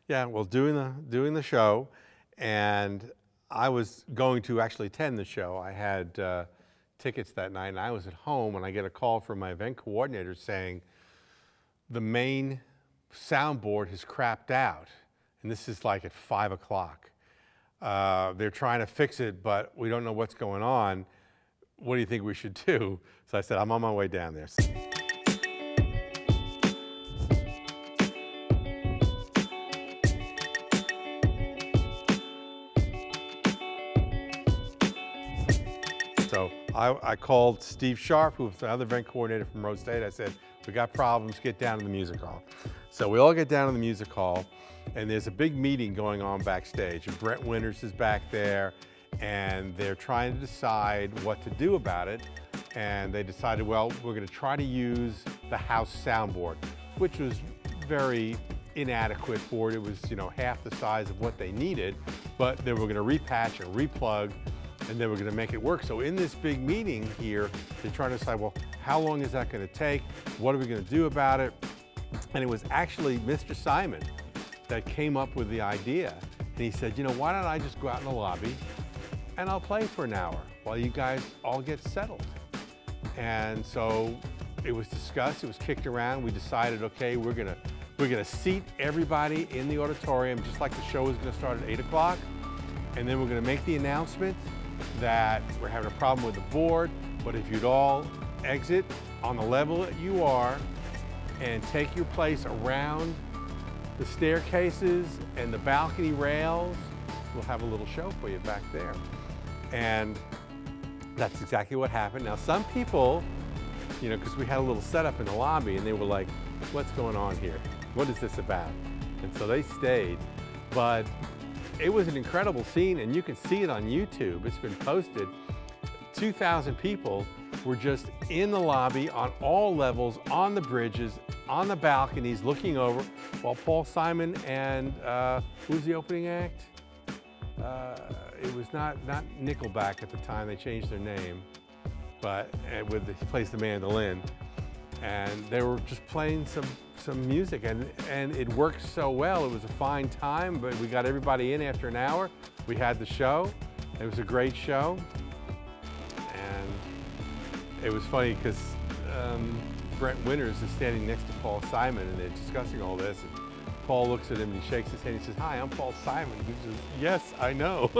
Yeah, well, doing the show, and I was going to actually attend the show. I had tickets that night, and I was at home, and I get a call from my event coordinator saying the main soundboard has crapped out, and this is like at 5 o'clock. They're trying to fix it, but we don't know what's going on. What do you think we should do? So I said, I'm on my way down there. So I called Steve Sharp, who was the other event coordinator from Rose State. I said, we got problems, get down to the music hall. So we all get down to the music hall, and there's a big meeting going on backstage. And Brent Winters is back there, and they're trying to decide what to do about it. And they decided, well, we're gonna try to use the house soundboard, which was very inadequate for it. It was, half the size of what they needed, but they were gonna repatch and replug, and they were gonna make it work. So in this big meeting here, they're trying to decide, well, how long is that gonna take? What are we gonna do about it? And it was actually Mr. Simon that came up with the idea. And he said, why don't I just go out in the lobby and I'll play for an hour while you guys all get settled. And so it was discussed, it was kicked around. We decided, okay, we're gonna seat everybody in the auditorium just like the show was gonna start at 8 o'clock. And then we're gonna make the announcement that we're having a problem with the board, but if you'd all exit on the level that you are and take your place around the staircases and the balcony rails, we'll have a little show for you back there. And that's exactly what happened. Now some people, because we had a little setup in the lobby, and they were like, what's going on here? What is this about? And so they stayed, but it was an incredible scene, and you can see it on YouTube. It's been posted. 2,000 people were just in the lobby on all levels, on the bridges, on the balconies, looking over, while Paul Simon and who's the opening act? It was not Nickelback at the time. They changed their name, but he plays the mandolin, and they were just playing some music, and it worked so well. It was a fine time, but we got everybody in after an hour. We had the show. It was a great show, and it was funny because Brent Winters is standing next to Paul Simon, and they're discussing all this. And Paul looks at him and he shakes his hand. He says, "Hi, I'm Paul Simon." He says, "Yes, I know."